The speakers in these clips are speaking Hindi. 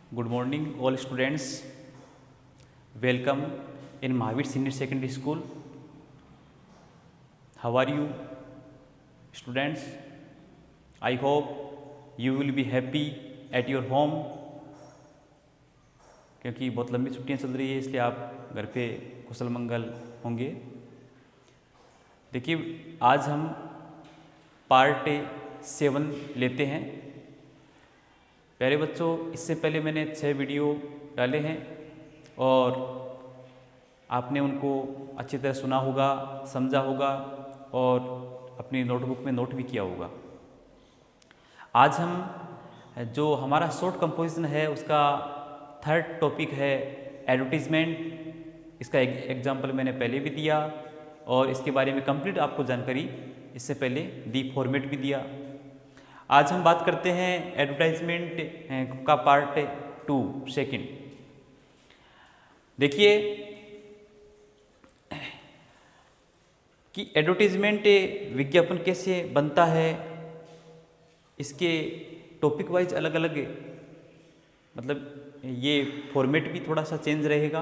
Good morning, all students. Welcome in Mahavir Senior Secondary School. How are you, students? I hope you will be happy at your home. क्योंकि बहुत लंबी छुट्टियां चल रही है, इसलिए आप घर पे कुशल मंगल होंगे। देखिए, आज हम पार्ट 7 लेते हैं। प्यारे बच्चों, इससे पहले मैंने 6 वीडियो डाले हैं और आपने उनको अच्छी तरह सुना होगा, समझा होगा और अपनी नोटबुक में नोट भी किया होगा। आज हम जो हमारा शॉर्ट कंपोजिशन है उसका थर्ड टॉपिक है एडवर्टीजमेंट। इसका एग्जाम्पल मैंने पहले भी दिया और इसके बारे में कंप्लीट आपको जानकारी इससे पहले दी, फॉर्मेट भी दिया। आज हम बात करते हैं एडवर्टाइजमेंट का पार्ट 2 सेकंड। देखिए कि एडवर्टाइजमेंट विज्ञापन कैसे बनता है, इसके टॉपिक वाइज अलग अलग मतलब ये फॉर्मेट भी थोड़ा सा चेंज रहेगा।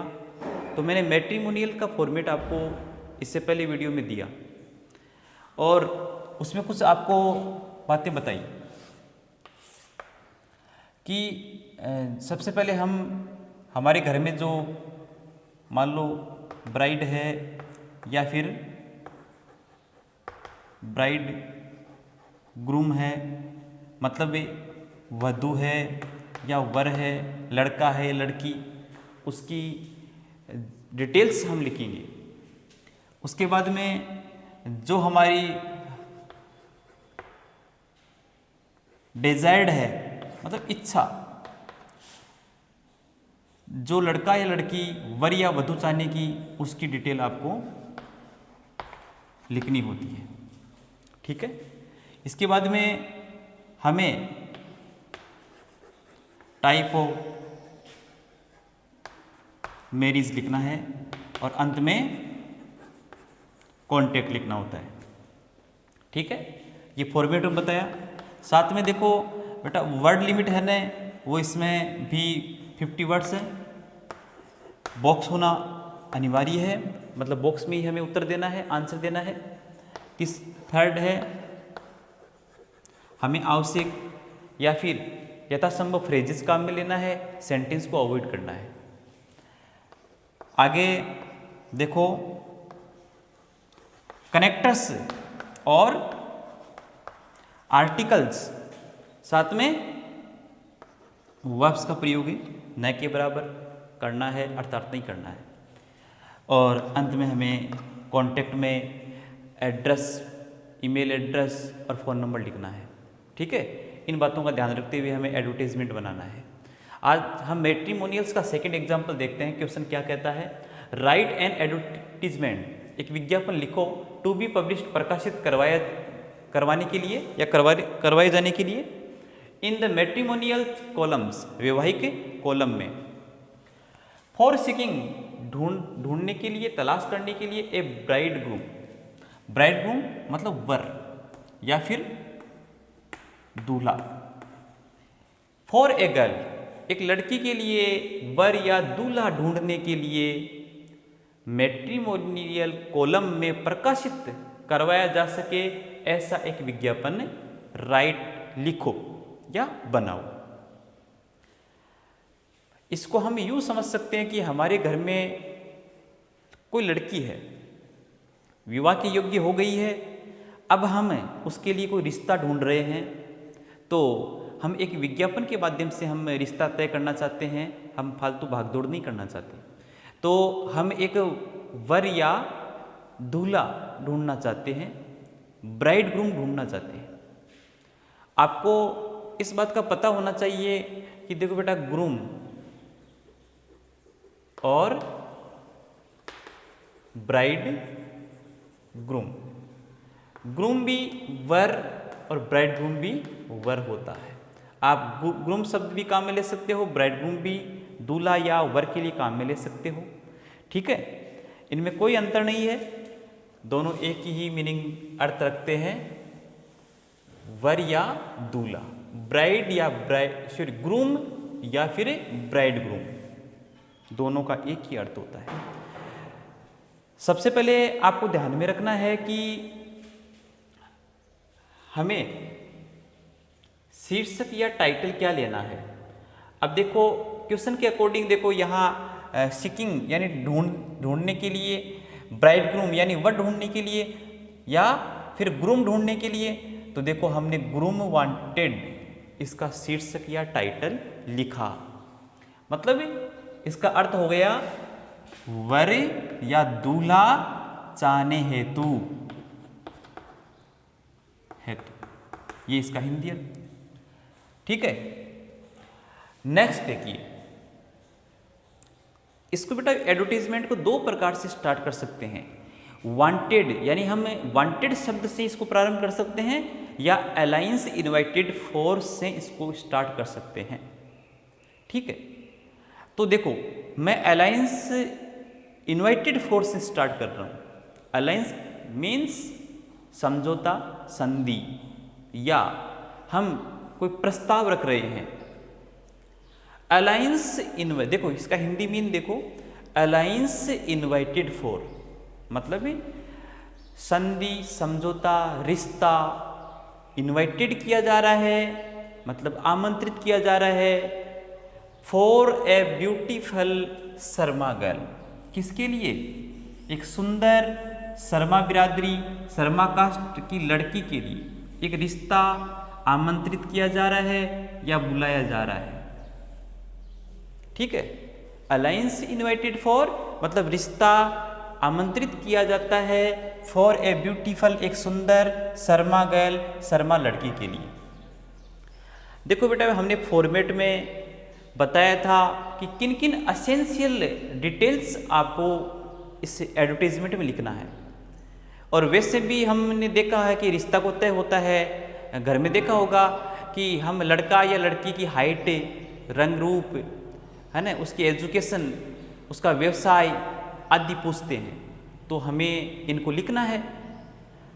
तो मैंने मैट्रिमोनियल का फॉर्मेट आपको इससे पहले वीडियो में दिया और उसमें कुछ आपको बातें बताई कि सबसे पहले हम हमारे घर में जो मान लो ब्राइड है या फिर ब्राइड ग्रूम है, मतलब वधू है या वर है, लड़का है लड़की, उसकी डिटेल्स हम लिखेंगे। उसके बाद में जो हमारी डिजायर्ड है, मतलब इच्छा, जो लड़का या लड़की वर या वधू चाहने की, उसकी डिटेल आपको लिखनी होती है। ठीक है। इसके बाद में हमें टाइप ऑफ मैरिज लिखना है और अंत में कॉन्टेक्ट लिखना होता है। ठीक है, ये फॉर्मेट में बताया। साथ में देखो बेटा, वर्ड लिमिट है ना, वो इसमें भी 50 वर्ड्स है। बॉक्स होना अनिवार्य है, मतलब बॉक्स में ही हमें उत्तर देना है, आंसर देना है। थर्ड है, हमें आवश्यक या फिर यथासंभव फ्रेजेस काम में लेना है, सेंटेंस को अवॉइड करना है। आगे देखो, कनेक्टर्स और आर्टिकल्स, साथ में वर्ब्स का प्रयोग न के बराबर करना है, अर्थात नहीं करना है। और अंत में हमें कॉन्टेक्ट में एड्रेस, ईमेल एड्रेस और फ़ोन नंबर लिखना है। ठीक है, इन बातों का ध्यान रखते हुए हमें एडवर्टाइजमेंट बनाना है। आज हम मैट्रिमोनियल्स का सेकंड एग्जांपल देखते हैं। क्वेश्चन क्या कहता है, राइट एन एडवर्टीजमेंट, एक विज्ञापन लिखो टू बी पब्लिश्ड, प्रकाशित करवाने के लिए या करवाए जाने के लिए, इन द मैट्रिमोनियल कॉलम्स, वैवाहिक कॉलम में, फॉर सीकिंग, ढूंढने के लिए, तलाश करने के लिए, ए ब्राइड ग्रूम, ब्राइड ग्रूम मतलब वर या फिर दूल्हा, फॉर ए गर्ल, एक लड़की के लिए वर या दूल्हा ढूंढने के लिए मैट्रिमोनियल कॉलम में प्रकाशित करवाया जा सके ऐसा एक विज्ञापन राइट, लिखो या बनाओ। इसको हम यूं समझ सकते हैं कि हमारे घर में कोई लड़की है, विवाह की योग्य हो गई है, अब हम उसके लिए कोई रिश्ता ढूंढ रहे हैं। तो हम एक विज्ञापन के माध्यम से हम रिश्ता तय करना चाहते हैं, हम फालतू भागदौड़ नहीं करना चाहते। तो हम एक वर या दूल्हा ढूंढना चाहते हैं, ब्राइड ग्रूम ढूंढना चाहते हैं। आपको इस बात का पता होना चाहिए कि देखो बेटा, ग्रूम और ब्राइड ग्रूम, ग्रूम भी वर और ब्राइड ग्रूम भी वर होता है। आप ग्रूम शब्द भी काम में ले सकते हो, ब्राइड ग्रूम भी दूल्हा या वर के लिए काम में ले सकते हो। ठीक है, इनमें कोई अंतर नहीं है, दोनों एक ही मीनिंग, अर्थ रखते हैं, वर या दूल्हा, ब्राइड या ग्रूम या फिर ब्राइड ग्रूम, दोनों का एक ही अर्थ होता है। सबसे पहले आपको ध्यान में रखना है कि हमें शीर्षक या टाइटल क्या लेना है। अब देखो क्वेश्चन के अकॉर्डिंग देखो यहाँ सीकिंग यानी ढूंढने के लिए, ब्राइड ग्रूम यानी वर ढूंढने के लिए, या फिर ग्रूम ढूंढने के लिए। तो देखो हमने ग्रूम वांटेड इसका शीर्षक या टाइटल लिखा, मतलब इसका अर्थ हो गया वर या दूल्हा चाहने हेतु, ये इसका हिंदी अर्थ। ठीक है, नेक्स्ट देखिए, इसको बेटा एडवर्टीजमेंट को दो प्रकार से स्टार्ट कर सकते हैं। वांटेड यानी हम वांटेड शब्द से इसको प्रारंभ कर सकते हैं, या अलायंस इनवाइटेड फॉर से इसको स्टार्ट कर सकते हैं। ठीक है, तो देखो मैं अलायंस इनवाइटेड फॉर से स्टार्ट कर रहा हूं। अलायंस मीन्स समझौता, संधि, या हम कोई प्रस्ताव रख रहे हैं। अलायंस देखो इसका हिंदी मीन देखो, अलायंस इनवाइटेड फॉर मतलब संधि, समझौता, रिश्ता, इनवाइटेड किया जा रहा है मतलब आमंत्रित किया जा रहा है। For a beautiful Sharma girl, किसके लिए? एक सुंदर शर्मा बिरादरी, शर्मा कास्ट की लड़की के लिए एक रिश्ता आमंत्रित किया जा रहा है या बुलाया जा रहा है। ठीक है, अलायंस इनवाइटेड फॉर मतलब रिश्ता आमंत्रित किया जाता है फॉर ए ब्यूटीफुल एक सुंदर शर्मा गर्ल, शर्मा लड़की के लिए। देखो बेटा हमने फॉर्मेट में बताया था कि किन किन एसेंशियल डिटेल्स आपको इस एडवर्टीजमेंट में लिखना है। और वैसे भी हमने देखा है कि रिश्ता को तय होता है, घर में देखा होगा कि हम लड़का या लड़की की हाइट, रंग रूप है ना, उसकी एजुकेशन, उसका व्यवसाय आदि पूछते हैं, तो हमें इनको लिखना है।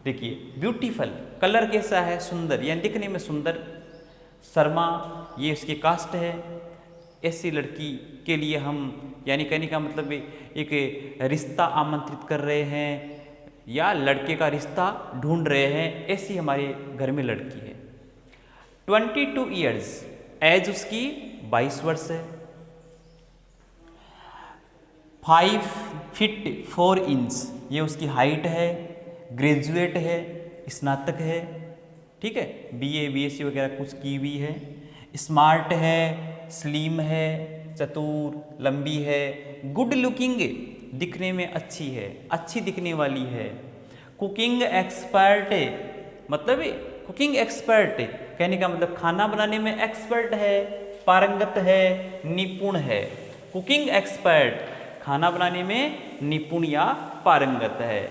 देखिए ब्यूटीफुल कलर कैसा है, सुंदर यानी दिखने में सुंदर, शर्मा ये उसकी कास्ट है, ऐसी लड़की के लिए हम यानी कहने का मतलब एक रिश्ता आमंत्रित कर रहे हैं या लड़के का रिश्ता ढूंढ रहे हैं, ऐसी हमारे घर में लड़की है। 22 ईयर्स, एज उसकी 22 वर्ष है। 5 फीट 4 इंच ये उसकी हाइट है। ग्रेजुएट है, स्नातक है। ठीक है, बीए बीएससी वगैरह कुछ की हुई है। स्मार्ट है, स्लिम है, चतुर, लंबी है। गुड लुकिंग दिखने में अच्छी है, अच्छी दिखने वाली है। कुकिंग एक्सपर्ट मतलब कुकिंग एक्सपर्ट कहने का मतलब खाना बनाने में एक्सपर्ट है, पारंगत है, निपुण है। कुकिंग एक्सपर्ट खाना बनाने में निपुण या पारंगत है।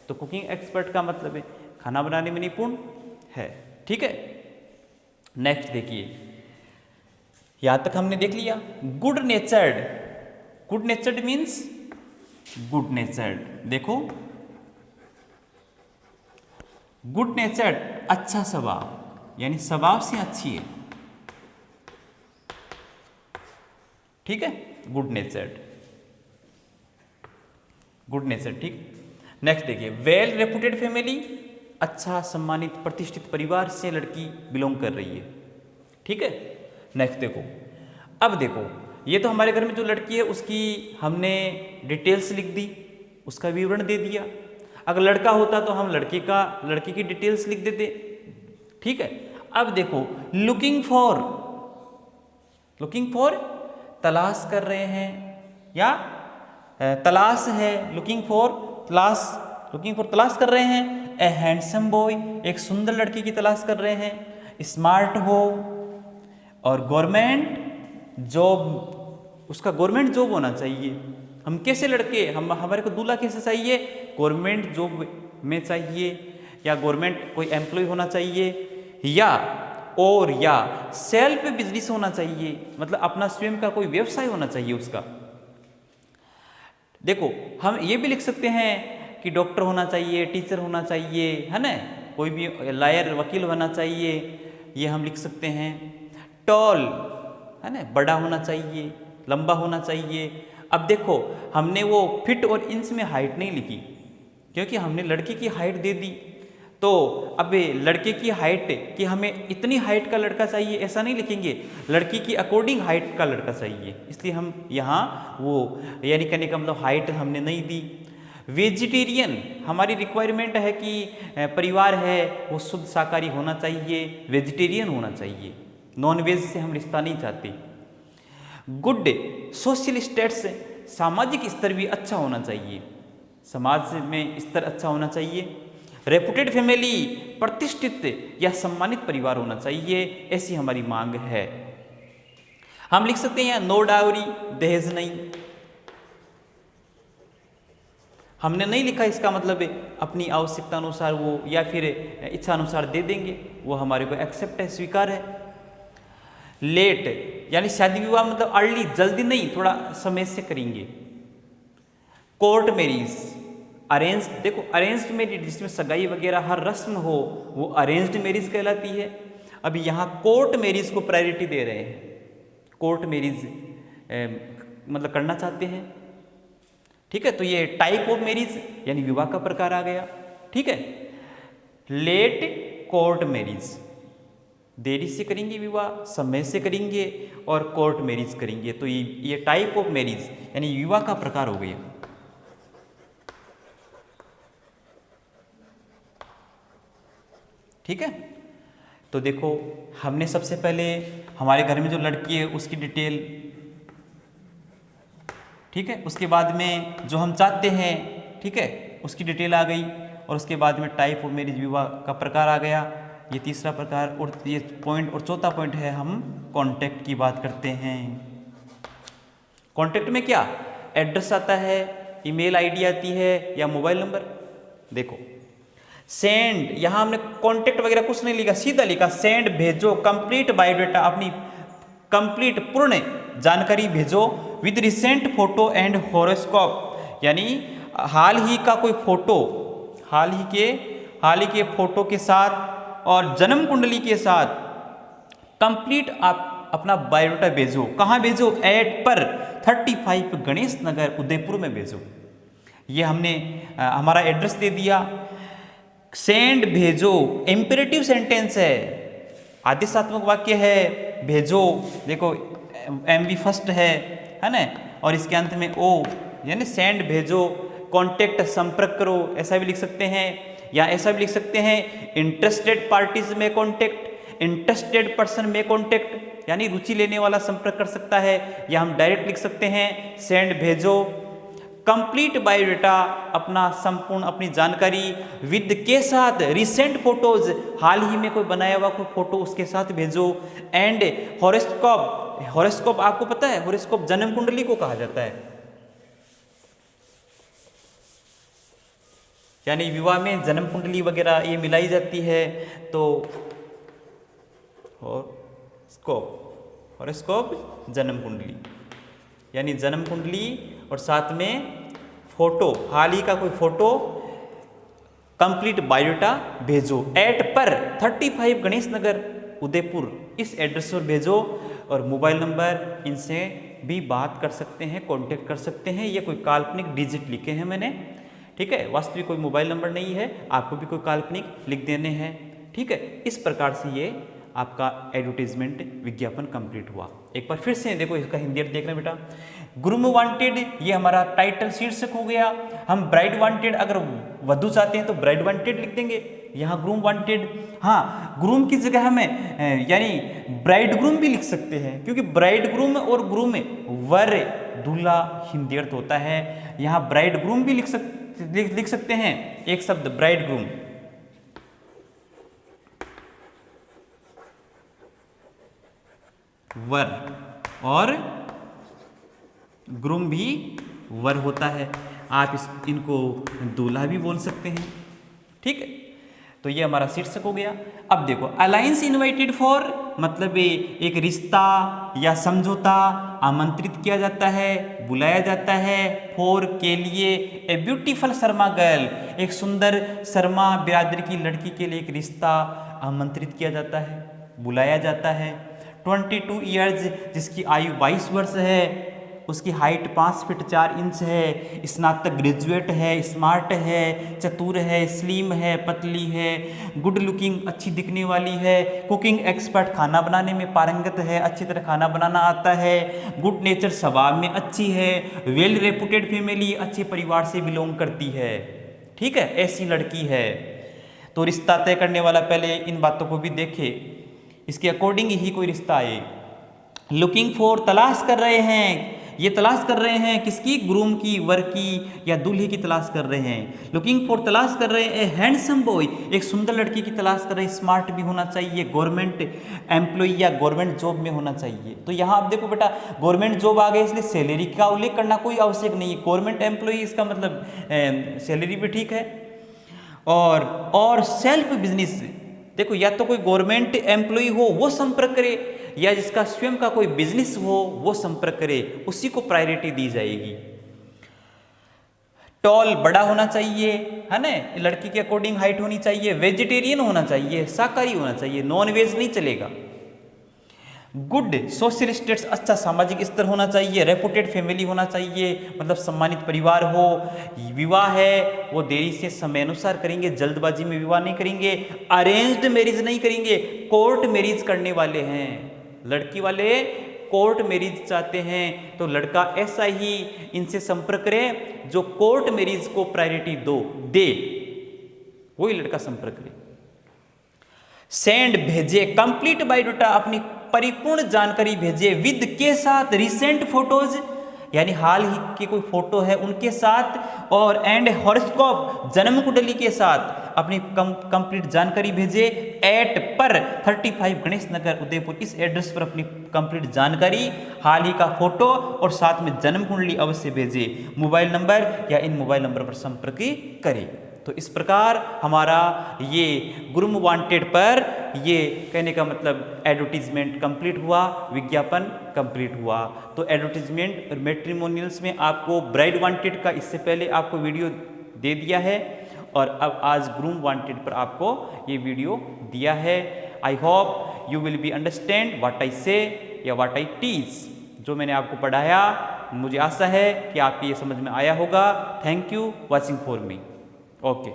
तो कुकिंग एक्सपर्ट का मतलब है खाना बनाने में निपुण है। ठीक है, नेक्स्ट देखिए, यहां तक हमने देख लिया। Good नेचर्ड, good नेचर्ड means good नेचर्ड। देखो गुड नेचर्ड अच्छा स्वभाव यानी स्वभाव से अच्छी है। ठीक है, गुड नेचर्ड, गुड नेचर। ठीक, नेक्स्ट देखिए, वेल रेपुटेड फैमिली अच्छा सम्मानित प्रतिष्ठित परिवार से लड़की बिलोंग कर रही है। ठीक है, नेक्स्ट देखो, अब देखो ये तो हमारे घर में जो लड़की है उसकी हमने डिटेल्स लिख दी, उसका विवरण दे दिया। अगर लड़का होता तो हम लड़की की डिटेल्स लिख देते। ठीक है, अब देखो लुकिंग फॉर तलाश कर रहे हैं या तलाश है, लुकिंग फॉर तलाश कर रहे हैं। ए हैंडसम बॉय एक सुंदर लड़की की तलाश कर रहे हैं। स्मार्ट हो और गवर्नमेंट जॉब, उसका गवर्नमेंट जॉब होना चाहिए। हम कैसे लड़के, हमारे को दूल्हा कैसे चाहिए? गवर्नमेंट जॉब में चाहिए या गवर्नमेंट कोई एम्प्लॉय होना चाहिए या सेल्फ बिजनेस होना चाहिए, मतलब अपना स्वयं का कोई व्यवसाय होना चाहिए उसका। देखो हम ये भी लिख सकते हैं कि डॉक्टर होना चाहिए, टीचर होना चाहिए, है ना, कोई भी लॉयर वकील होना चाहिए, ये हम लिख सकते हैं। टॉल है ना, बड़ा होना चाहिए, लंबा होना चाहिए। अब देखो हमने वो फिट और इंच में हाइट नहीं लिखी, क्योंकि हमने लड़के की हाइट दे दी। तो अब लड़के की हाइट कि हमें इतनी हाइट का लड़का चाहिए ऐसा नहीं लिखेंगे, लड़की की अकॉर्डिंग हाइट का लड़का चाहिए, इसलिए हम यहाँ वो यानी कहने का मतलब हाइट हमने नहीं दी। वेजिटेरियन हमारी रिक्वायरमेंट है कि परिवार है वो शुद्ध शाकाहारी होना चाहिए, वेजिटेरियन होना चाहिए, नॉन वेज से हम रिश्ता नहीं चाहते। गुड सोशल स्टेटस, सामाजिक स्तर भी अच्छा होना चाहिए, समाज में स्तर अच्छा होना चाहिए। रेपुटेड फैमिली, प्रतिष्ठित या सम्मानित परिवार होना चाहिए, ऐसी हमारी मांग है। हम लिख सकते हैं नो डाउरी, दहेज नहीं। हमने नहीं लिखा, इसका मतलब अपनी आवश्यकता अनुसार वो या फिर इच्छा अनुसार दे देंगे, वो हमारे को एक्सेप्ट है, स्वीकार है। लेट यानी शादी विवाह मतलब अर्ली, जल्दी नहीं, थोड़ा समय से करेंगे। कोर्ट मैरिज, अरेंज, देखो अरेंज्ड मैरिज जिसमें सगाई वगैरह हर रस्म हो वो अरेंज्ड मैरिज कहलाती है। अब यहाँ कोर्ट मैरिज को प्रायोरिटी दे रहे हैं, कोर्ट मैरिज मतलब करना चाहते हैं, ठीक है। तो ये टाइप ऑफ मैरिज यानी विवाह का प्रकार आ गया, ठीक है। लेट कोर्ट मैरिज, देरी से करेंगे विवाह, समय से करेंगे और कोर्ट मैरिज करेंगे, तो ये टाइप ऑफ मैरिज यानी विवाह का प्रकार हो गया। ठीक है, तो देखो हमने सबसे पहले हमारे घर में जो लड़की है उसकी डिटेल, ठीक है, उसके बाद में जो हम चाहते हैं, ठीक है, उसकी डिटेल आ गई, और उसके बाद में टाइप ऑफ मैरिज, विवाह का प्रकार आ गया, ये तीसरा प्रकार। और ये पॉइंट, और चौथा पॉइंट है हम कॉन्टैक्ट की बात करते हैं। कॉन्टैक्ट में क्या एड्रेस आता है, ईमेल आईडी आती है या मोबाइल नंबर। देखो सेंड, यहाँ हमने कॉन्टैक्ट वगैरह कुछ नहीं लिखा, सीधा लिखा सेंड, भेजो कंप्लीट बायोडाटा, अपनी कंप्लीट पूर्ण जानकारी भेजो with recent photo and horoscope, यानी हाल ही का कोई फोटो, हाल ही के फोटो के साथ और जन्म कुंडली के साथ कंप्लीट आप अपना बायोडाटा भेजो। कहाँ भेजो, एट पर 35 गणेश नगर उदयपुर में भेजो। ये हमने हमारा एड्रेस दे दिया। सेंड, भेजो, इंपेरेटिव सेंटेंस है, आदेशात्मक वाक्य है, भेजो, देखो एमवी फर्स्ट है ना, और इसके अंत में ओ, यानी सेंड, भेजो। कॉन्टेक्ट, संपर्क करो, ऐसा भी लिख सकते हैं, या ऐसा भी लिख सकते हैं इंटरेस्टेड पार्टीज में कॉन्टेक्ट, इंटरेस्टेड पर्सन में कॉन्टेक्ट, यानी रुचि लेने वाला संपर्क कर सकता है, या हम डायरेक्ट लिख सकते हैं सेंड, भेजो। कंप्लीट बायोडाटा, अपना संपूर्ण अपनी जानकारी, विद के साथ, रिसेंट फोटोज, हाल ही में कोई बनाया हुआ कोई फोटो उसके साथ भेजो। एंड हॉरोस्कोप, हॉरोस्कोप आपको पता है, हॉरोस्कोप जन्म कुंडली को कहा जाता है, यानी विवाह में जन्म कुंडली वगैरह ये मिलाई जाती है। तो हॉरोस्कोप जन्म कुंडली, यानी जन्म कुंडली और साथ में फोटो, हाल ही का कोई फोटो, कंप्लीट बायोडाटा भेजो। एट पर 35 गणेश नगर उदयपुर, इस एड्रेस पर भेजो। और मोबाइल नंबर, इनसे भी बात कर सकते हैं, कांटेक्ट कर सकते हैं। ये कोई काल्पनिक डिजिट लिखे हैं मैंने, ठीक है, वास्तविक कोई मोबाइल नंबर नहीं है, आपको भी कोई काल्पनिक लिख देने हैं, ठीक है। इस प्रकार से ये आपका एडवर्टीजमेंट विज्ञापन कंप्लीट हुआ। एक बार फिर से देखो इसका हिंदी अर्थ देखना बेटा। ग्रूम वांटेड, ये हमारा टाइटल शीर्षक हो गया। हम ब्राइड वांटेड, अगर वधू चाहते हैं तो ब्राइड वांटेड लिख देंगे, यहाँ ग्रूम वांटेड। हाँ, ग्रूम की जगह हमें यानी ब्राइड ग्रूम भी लिख सकते हैं, क्योंकि ब्राइड ग्रूम और ग्रूम वर दूल्हा हिंदी अर्थ होता है। यहाँ ब्राइड ग्रूम भी लिख सकते हैं, एक शब्द ब्राइड ग्रूम। वर और ग्रूम भी वर होता है, आप इनको दूल्हा भी बोल सकते हैं, ठीक है। तो ये हमारा शीर्षक हो गया। अब देखो अलायंस इनवाइटेड फॉर, मतलब एक रिश्ता या समझौता आमंत्रित किया जाता है, बुलाया जाता है। फॉर के लिए, ए ब्यूटीफुल शर्मा गर्ल, एक सुंदर शर्मा बिरादरी की लड़की के लिए एक रिश्ता आमंत्रित किया जाता है, बुलाया जाता है। 22 ईयर्स, जिसकी आयु 22 वर्ष है, उसकी हाइट 5 फीट 4 इंच है, स्नातक ग्रेजुएट है, स्मार्ट है, चतुर है, स्लिम है, पतली है, गुड लुकिंग, अच्छी दिखने वाली है, कुकिंग एक्सपर्ट, खाना बनाने में पारंगत है, अच्छी तरह खाना बनाना आता है, गुड नेचर, स्वभाव में अच्छी है, वेल रेपुटेड फैमिली, अच्छे परिवार से बिलोंग करती है। ठीक है, ऐसी लड़की है। तो रिश्ता तय करने वाला पहले इन बातों को भी देखे, इसके अकॉर्डिंग ही कोई रिश्ता आए। लुकिंग फॉर, तलाश कर रहे हैं, ये तलाश कर रहे हैं किसकी, ग्रूम की, वर की या दूल्हे की तलाश कर रहे हैं। लुकिंग फॉर, तलाश कर रहे हैं हैंडसम बॉय, एक सुंदर लड़की की तलाश कर रहे हैं, स्मार्ट भी होना चाहिए, गवर्नमेंट एम्प्लॉय या गवर्नमेंट जॉब में होना चाहिए। तो यहाँ आप देखो बेटा, गवर्नमेंट जॉब आ गई इसलिए सैलरी का उल्लेख करना कोई आवश्यक नहीं है, गवर्नमेंट एम्प्लॉय इसका मतलब सैलरी भी ठीक है। और सेल्फ बिजनेस, देखो या तो कोई गवर्नमेंट एम्प्लॉय हो वो संपर्क करे, या जिसका स्वयं का कोई बिजनेस हो वो संपर्क करे, उसी को प्रायोरिटी दी जाएगी। टॉल, बड़ा होना चाहिए, है ना, लड़की के अकॉर्डिंग हाइट होनी चाहिए, वेजिटेरियन होना चाहिए, शाकाहारी होना चाहिए, नॉन वेज नहीं चलेगा। गुड सोशल स्टेटस, अच्छा सामाजिक स्तर होना चाहिए, रेपुटेड फैमिली होना चाहिए, मतलब सम्मानित परिवार हो। विवाह है वो देरी से समय अनुसार करेंगे, जल्दबाजी में विवाह नहीं करेंगे, अरेंज्ड मैरिज नहीं करेंगे, कोर्ट मैरिज करने वाले हैं, लड़की वाले कोर्ट मैरिज चाहते हैं, तो लड़का ऐसा ही इनसे संपर्क करे जो कोर्ट मैरिज को प्रायोरिटी दे, वही लड़का संपर्क करे। सेंड, भेजे, कंप्लीट बायोडाटा, अपनी परिपूर्ण जानकारी भेजे, विद के साथ, रिसेंट फोटोज, यानी हाल ही की कोई फोटो है उनके साथ, और एंड हॉरोस्कोप, जन्म कुंडली के साथ अपनी कंप्लीट जानकारी भेजे। एट पर 35 गणेश नगर उदयपुर, इस एड्रेस पर अपनी कंप्लीट जानकारी, हाल ही का फोटो और साथ में जन्म कुंडली अवश्य भेजे। मोबाइल नंबर या इन मोबाइल नंबर पर संपर्क करें। तो इस प्रकार हमारा ये ग्रूम वांटेड पर ये कहने का मतलब एडवर्टीजमेंट कंप्लीट हुआ, विज्ञापन कंप्लीट हुआ। तो एडवर्टीजमेंट और मैट्रिमोनियल्स में आपको ब्राइड वांटेड का इससे पहले आपको वीडियो दे दिया है, और अब आज ग्रूम वांटेड पर आपको ये वीडियो दिया है। I hope you will be understand what I से या व्हाट आई टीच। जो मैंने आपको पढ़ाया मुझे आशा है कि आपको ये समझ में आया होगा। Thank you watching for me. Okay.